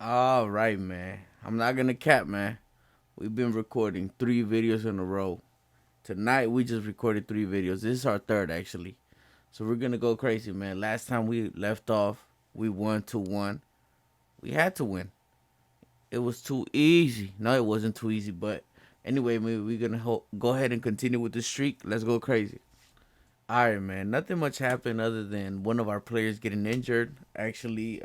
All right, man. I'm not gonna cap, man. We've been recording 3 videos in a row. Tonight we just recorded 3 videos. This is our third actually. So we're gonna go crazy, man. Last time we left off, we won 2-1. We had to win. It was too easy. No, it wasn't too easy, but anyway, man, we're gonna go ahead and continue with the streak. Let's go crazy. All right, man. Nothing much happened other than one of our players getting injured. Actually,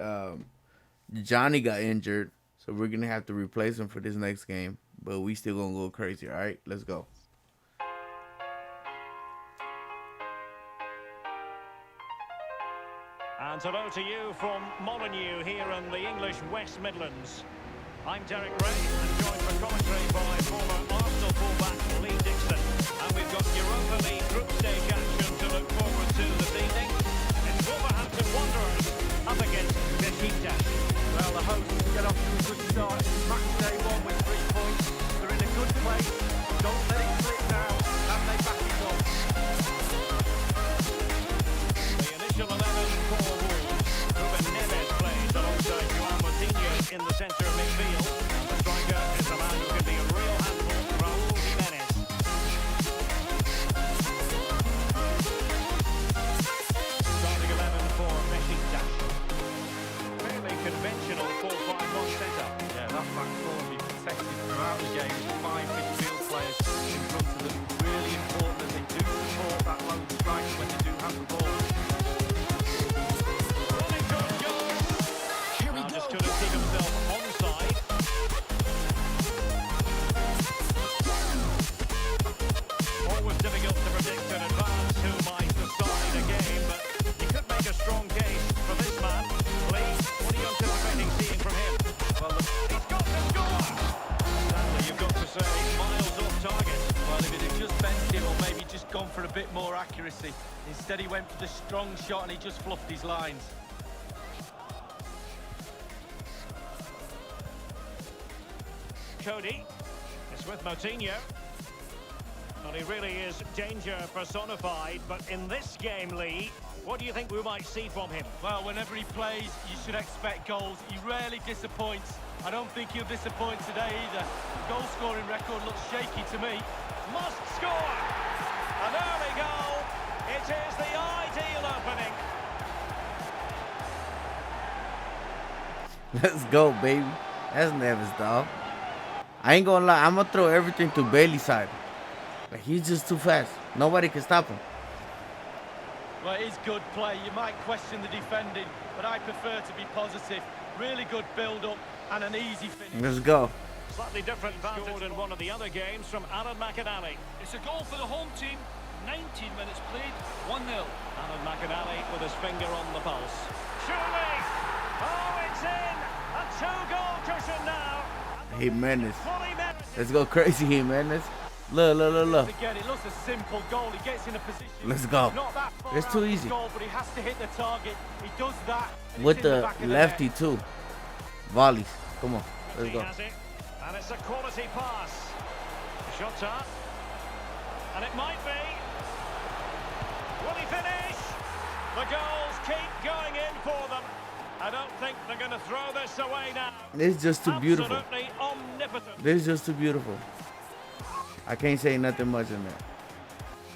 Johnny got injured, so we're gonna have to replace him for this next game. But we still gonna go crazy. All right, let's go. And hello to you from Molineux here in the English West Midlands. I'm Derek Ray, and joined for commentary by former Arsenal fullback Lee Dixon. And we've got Europa League group stage action to look forward to this evening. It's Wolverhampton Wanderers up against Besiktas. Well, the hosts get off to a good start. Match day one with 3 points. They're in a good place. Don't let it slip now. And they back it up. The initial 11 for Wolves. Jimenez plays alongside João Moutinho in the centre of midfield. The striker is the man who can be a real handful, Raúl Jimenez. Starting 11 for Besiktas. Fairly conventional 4-5-1 setup. Yeah, that back four will be protected throughout the game with 5 midfield players in front of them. Really important that they do support that lone striker when they do have the ball. Running good goal. Just couldn't keep himself onside. Always difficult to predict in advance who might decide a game, but you could make a strong case for this man. Lee, what are you anticipating seeing from him? Well, He's got to score! Sadly, you've got to say, miles off target. well, if it had just bent him or maybe just gone for a bit more accuracy. Instead, he went for the strong shot and he just fluffed his lines. Cody is with Moutinho. Well, he really is danger personified, but in this game, Lee, what do you think we might see from him? Well, whenever he plays, you should expect goals. He rarely disappoints. I don't think he'll disappoint today either. The goal-scoring record looks shaky to me. Must score! An early goal. It is the ideal opening. Let's go, baby. That's Neves, dog. I ain't gonna lie. I'm gonna throw everything to Bailey's side. Like, he's just too fast. Nobody can stop him. Well, it is good play. You might question the defending, but I prefer to be positive. Really good build-up and an easy finish. Let's go. Slightly different scored in one of the other games from Alan McInally. It's a goal for the home team. 19 minutes played, 1-0. Alan McInally with his finger on the pulse. Surely! Oh, it's in! A 2-goal cushion now. Jimenez. Fully merited. Let's go crazy, Jimenez. Look. Again, it looks a simple goal. He gets in a position. Let's go. Not that far It's out too of easy. Goal, but he has to hit the target. He does that. and With it's in the back of the lefty, net. too. Volleys. Come on. Let's He go. has it, and it's a quality pass. Shot up, and it might be. Will he finish? The goals keep going in for them. I don't think they're going to throw this away now. It's just too beautiful. Absolutely omnipotent. This is just too beautiful. I can't say nothing much than that.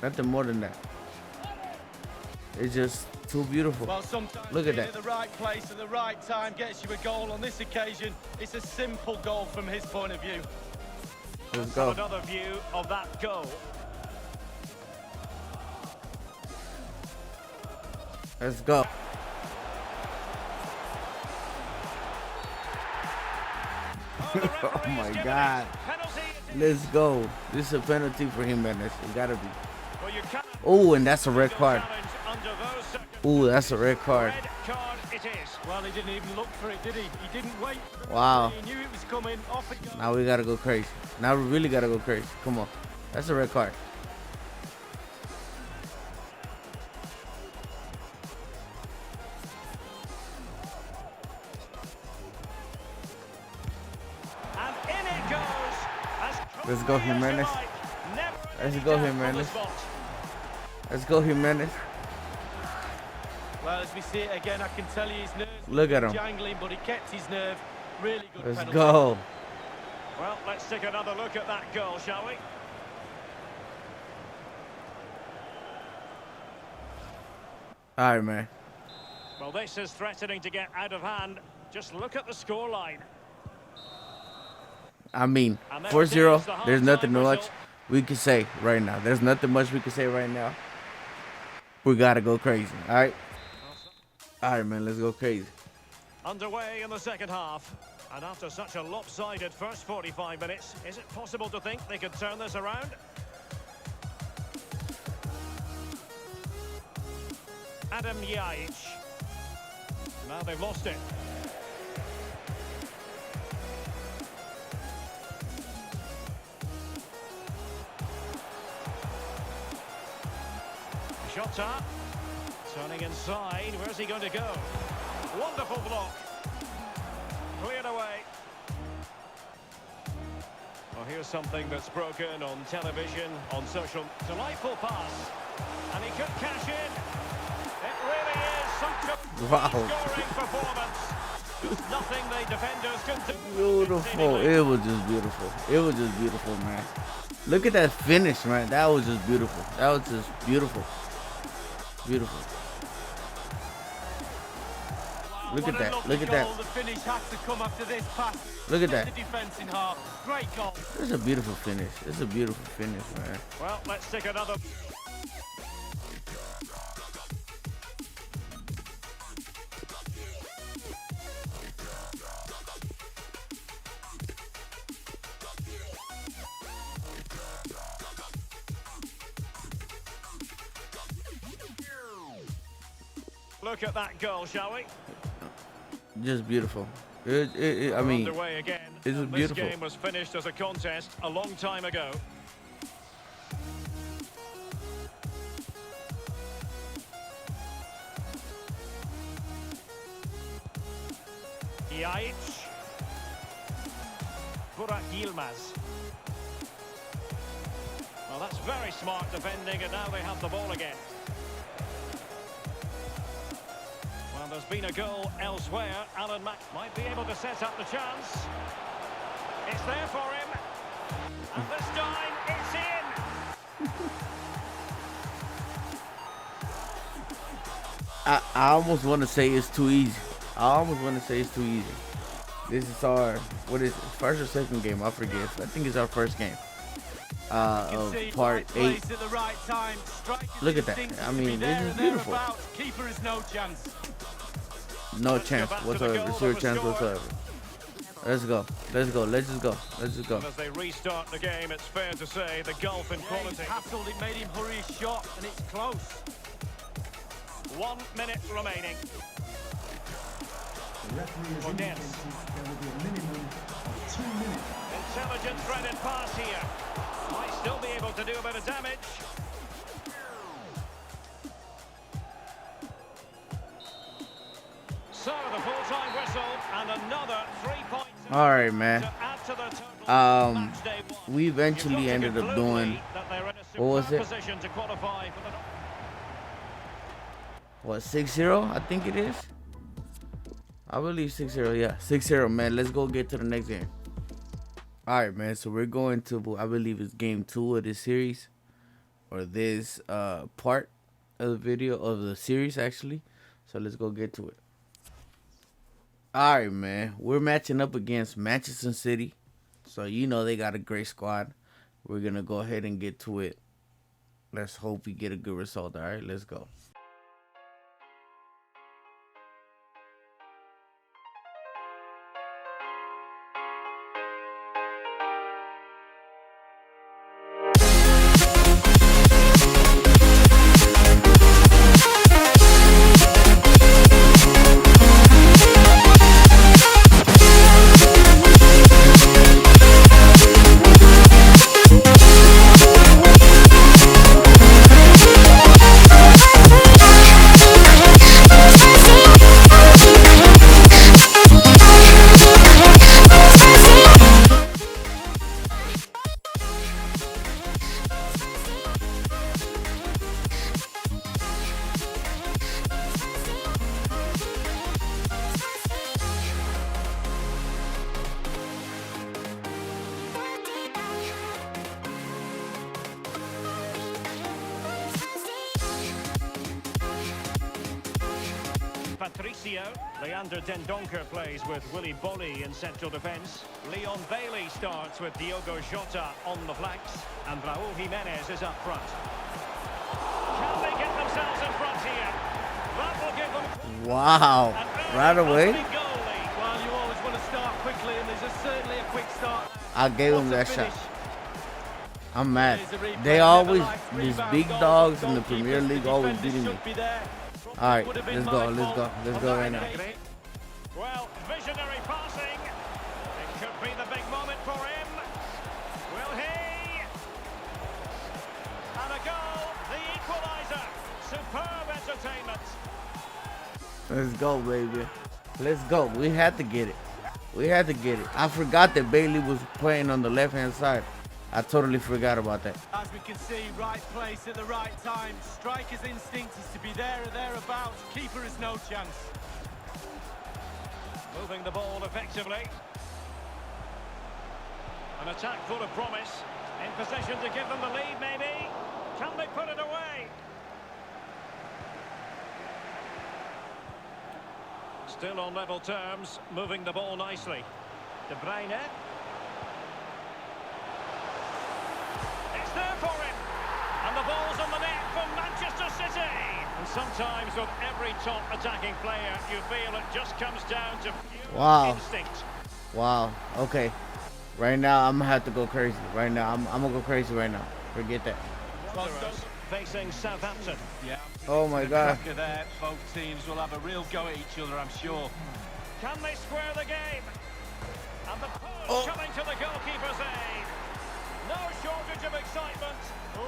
Nothing more than that. It's just too beautiful. Well, sometimes Look at being that. at the right place at the right time gets you a goal. On this occasion, it's a simple goal from his point of view. Let's go. Another view of that goal. Let's go. Oh my God. Let's go. This is a penalty for Jimenez. It gotta be. Oh, and that's a red card. Oh, that's a red card. Red card it is. Well, he didn't even look for it, did he? He didn't wait for the Wow. He knew it was coming. Off it goes. Now we gotta go crazy. Now we really gotta go crazy. Come on. That's a red card. And in it goes. Let's go, Jimenez. Let's go, Jimenez. Let's go, Jimenez. Well, as we see it again, I can tell you his nerves Look at him. jangling, but he kept his nerve. Really good Let's penalty. go. Well, let's take another look at that goal, shall we? All right, man. Well, this is threatening to get out of hand. Just look at the scoreline. I mean, And there 4-0. it is, the There's nothing halftime much whistle. we can say right now. There's nothing much we can say right now. We gotta go crazy. All right. All right, man. Let's go crazy. Underway in the second half. And after such a lopsided first 45 minutes, is it possible to think they could turn this around? Adam Yajic. Now they've lost it. Shota. Turning inside. Where's he going to go? Wonderful block. Cleared away. Well, here's something that's broken on television, on social. Delightful pass. And he could cash in. It really is such a Wow. scoring performance. There's nothing the defenders can do. Beautiful. It was just beautiful. It was just beautiful, man. Look at that finish, man. That was just beautiful. That was just beautiful. Beautiful. Look at that. Look at that. The finish had to come after this pass. Look at Hit that. the defense in half. Great goal. It's a beautiful finish. It's a beautiful finish, man. Well, let's take another. Look at that goal, shall we? Just beautiful. I We're mean, underway again. it was And beautiful. This game was finished as a contest a long time ago. Yajic. Burak Yilmaz. Well, that's very smart defending, and now they have the ball again. Well, there's been a goal elsewhere. Alan Mack might be able to set up the chance. It's there for him. And this time, it's in. I almost want to say it's too easy. I almost want to say it's too easy. This is our, what is it, first or second game? I forget. I think it's our first game. Of part 8. At the right time. Look at that. I mean, this is beautiful. Keeper has no chance. No Let's go chance back to the whatsoever. goal Zero that was chance scored. whatsoever. Let's go. Let's go. Let's just go. Let's just go. And as they restart the game, it's fair to say the gulf in He's quality. hassled, it made him hurry his shot, and it's close. 1 minute remaining. The referee has Ordez. indicated there will be a minimum of 2 minutes. Intelligent threaded pass here. Might still be able to do a bit of damage. So the full-time whistle and another 3 points. All right, man. To add to the total match day one. We eventually You've got to ended up conclude, doing, Lee, that they're in a what was superb it? position to qualify for the... what, 6-0? I think it is. I believe 6-0. Yeah, 6-0, man. Let's go get to the next game. All right, man. So we're going to, I believe it's game 2 of this series, or this part of the video of the series, actually. So let's go get to it. All right, man. We're matching up against Manchester City. So, you know, they got a great squad. We're going to go ahead and get to it. Let's hope we get a good result. All right, let's go. Mauricio. Leander Dendoncker plays with Willy Bolly in central defence. Leon Bailey starts with Diogo Jota on the flanks. And Raul Jimenez is up front. Can they get themselves in front here? That will give them... Wow. Right away. Well, you always want to start quickly, and there's certainly a quick start. I gave him that Finish. shot. I'm mad. They always, these big dogs in the Premier League always beating me. Alright, let's go, let's go, let's go right now. Well, visionary passing. It could be the big moment for him. Will he? And a goal, the equaliser. Superb entertainment. Let's go, baby. Let's go. We had to get it. We had to get it. I forgot that Bailey was playing on the left-hand side. I totally forgot about that. As we can see, right place at the right time. Striker's instinct is to be there or thereabouts. Keeper has no chance. Moving the ball effectively. An attack full of promise. In position to give them the lead, maybe. Can they put it away? Still on level terms, moving the ball nicely. De Bruyne. It's there for him. And the ball's on the net for Manchester City. And sometimes with every top attacking player, you feel it just comes down to pure instinct. Wow. Okay. Right now, I'm gonna have to go crazy. Right now, I'm gonna go crazy right now. Forget that. Wanderers facing Southampton. Yeah. Oh my God. There. Both teams will have a real go at each other, I'm sure. Can they square the game? And the post coming to the goalkeeper's aid. No shortage of excitement.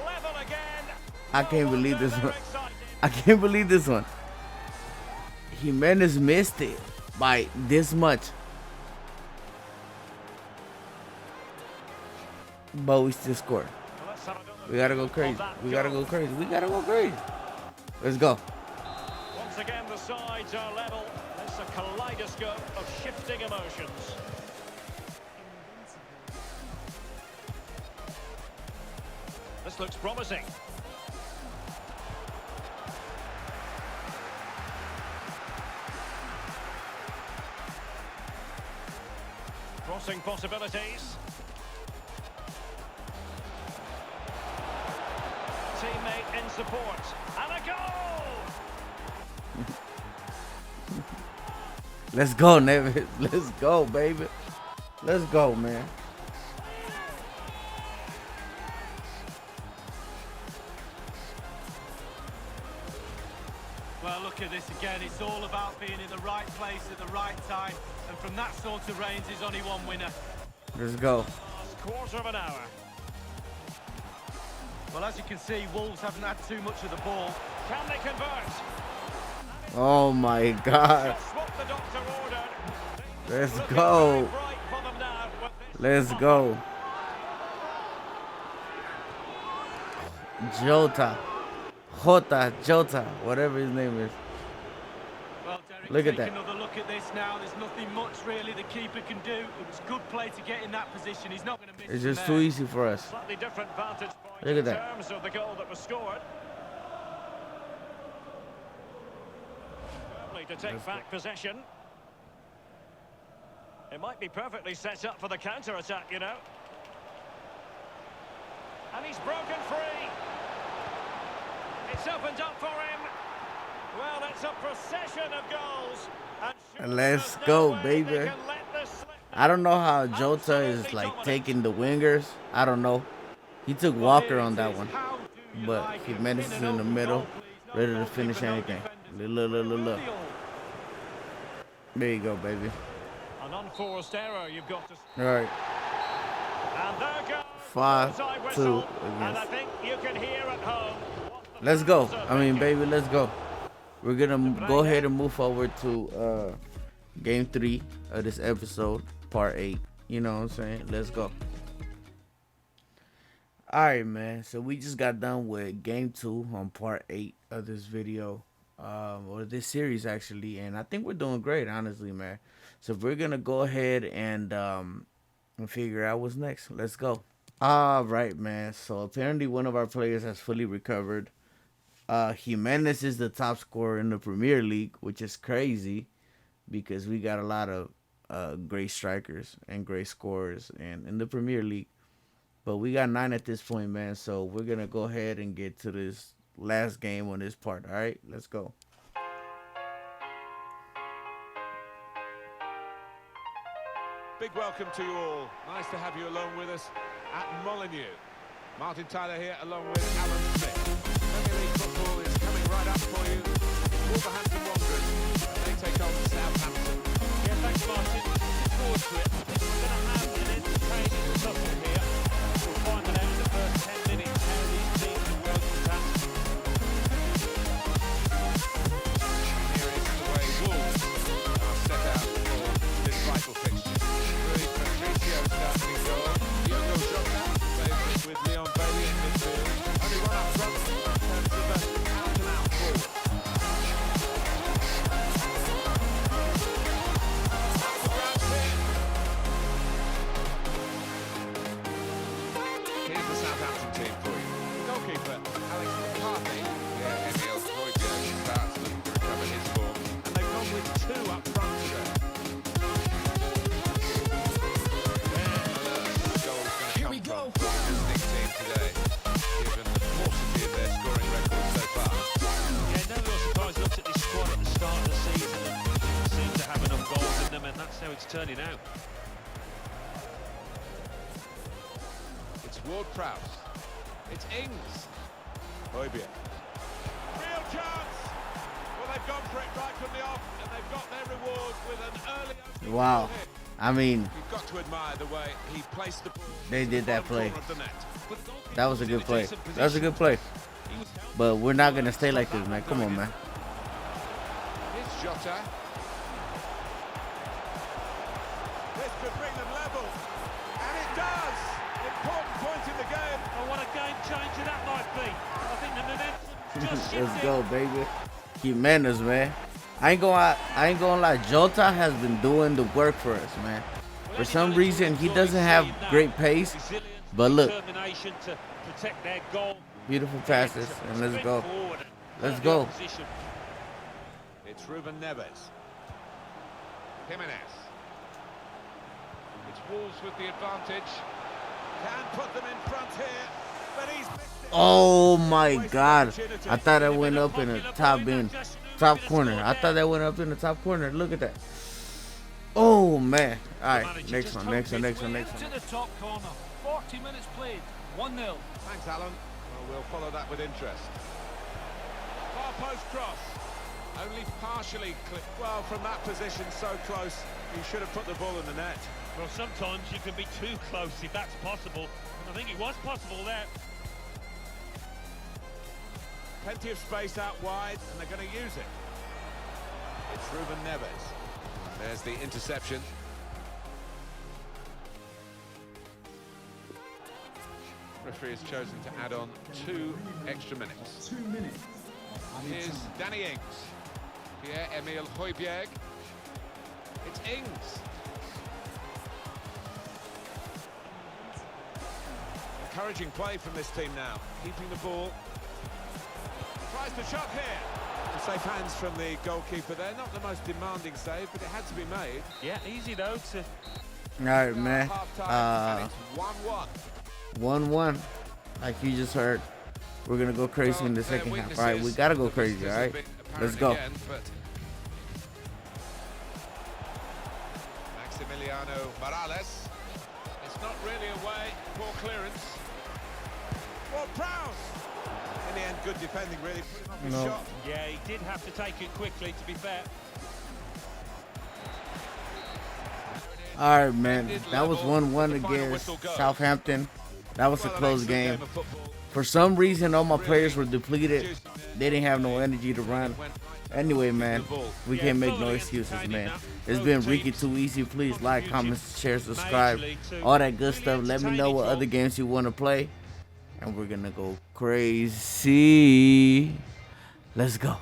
Level again. I can't believe this one. I can't believe this one. Jimenez missed it by this much. But we still scored. We gotta go crazy. We gotta go crazy. We gotta go crazy. Let's go. Once again, the sides are level. It's a kaleidoscope of shifting emotions. This looks promising. Crossing possibilities. Teammate in support. And a goal! Let's go, Nevis. Let's go, baby. Let's go, man. Well, look at this again. It's all about being in the right place at the right time. And from that sort of range, there's only one winner. Let's go. Last quarter of an hour. Well, as you can see, Wolves haven't had too much of the ball. Can they convert? Oh my God. Just what the doctor ordered. Let's Looking go. very bright for them now with this Let's go. Jota, whatever his name is. Well, Derek, Look at take that. another look at this now. There's nothing much really the keeper can do. It was good play to get in that position. He's not going to miss. It's from just there. too easy for us. slightly different vantage point Look at in that. terms of the goal that was scored. Lovely to take back possession. It might be perfectly set up for the counter-attack, you know. And he's broken free. It's opened up for him. Well, it's a procession of goals. And Let's there's go, no way baby. they can let this slip. I don't know how Jota is like taking the wingers. I don't know. He took Walker on that one. How do you But like it? Jimenez Win is an in the open middle, goal, please. No ready to goalkeeper, finish no anything. defenders. Look. There you go, baby. An unforced error you've got to... All right. And there goes 5-2 the whistle. And I against. think you can hear at home what the Let's go. fans are I mean, thinking. baby, let's go. We're gonna go ahead and move forward to game 3 of this episode, part 8. You know what I'm saying? Let's go. All right, man. So we just got done with game 2 on part 8 of this video, or this series actually, and I think we're doing great, honestly, man. So we're gonna go ahead and figure out what's next. Let's go. All right, man. So apparently one of our players has fully recovered. Jimenez is the top scorer in the Premier League, which is crazy because we got a lot of great strikers and great scorers and in the Premier League. But we got 9 at this point, man. So we're gonna go ahead and get to this last game on this part. All right, let's go. Big welcome to you all. Nice to have you along with us at Molineux. Martin Tyler here along with Alan Smith. Premier League football is coming right up for you. Wolverhampton Wanderers, and they take on Southampton. Yeah, thanks, Martin. Looking forward to it. I think we're going to have an entertaining tussle here. We'll find out in the first 10 minutes how these teams are going to task. Here is the way Wolves are set out for this vital fixture. Rui Patricio starting in goal. Diogo Jota plays with Leon Bailey in midfield. Only one up front in terms of out-and-out forward. Here's the Southampton team for you. Goalkeeper, Alex McCarthy. Yeah, Emil Højbjerg starts looking to recover his form. And they've gone with 2 up front today. The goal's going to come from this big team today, given the paucity of their scoring record so far. Yeah, no real surprise. Looked at this squad at the start of the season and seemed to have enough goals in them, and that's how it's turning out. It's Ward-Prowse. It's Ings. Højbjerg. Real chance! Well, they've gone for it right from the off, and they've got their reward with an early opening Wow. goal hit. I mean, You've got to admire the way he placed the ball. they did that bottom play. corner of the net. That was a good play. That was a good play. But we're not gonna stay like this, man. Come on, man. Here's Jota. This could bring them level. And it does! Important point in the game. Oh, what a game changer that might be. I think the momentum just shifted. Let's go, baby. Jimenez, man. I ain't gonna lie. Jota has been doing the work for us, man. For some reason, he doesn't have great pace. But look, Determination to protect their goal. beautiful passes, and let's go. Let's go. It's Ruben Neves. Jimenez. It's Wolves with the advantage. Can put them in front here, but he's missed it. Oh my God! I thought I went up in the top corner. I thought that went up in the top corner. Look at that. Oh man! All right, next one. To the top corner. 40 minutes played. 1-0. Thanks, Alan. Well, we'll follow that with interest. Far post cross. Only partially clipped. Well, from that position, so close, he should have put the ball in the net. Well, sometimes you can be too close if that's possible. And I think it was possible there. Plenty of space out wide, and they're going to use it. It's Ruben Neves. There's the interception. Referee has chosen to add on 2 extra minutes. 2 minutes of added Here's time. Danny Ings. Pierre-Emile Højbjerg. It's Ings. Encouraging play from this team now. Keeping the ball. Tries the shot here. Safe hands from the goalkeeper there. Not the most demanding save, but it had to be made. Yeah, easy though to... All right, man. Half-time, and it's 1-1. 1-1, like you just heard. We're gonna go crazy in the second half. All right, we gotta go crazy. All right, let's go. Maximiliano Morales. It's not really away. Poor clearance. Well, Prowse. In the end, good defending, really. Putting off his No. shot. Yeah, he did have to take it quickly, to be fair. All right, man. That was 1-1 against Southampton. That was a close game. For some reason, all my players were depleted. They didn't have no energy to run. Anyway, man, we can't make no excuses, man. It's been Ricky Too Easy. Please like, comment, share, subscribe, all that good stuff. Let me know what other games you want to play, and we're gonna go crazy. Let's go.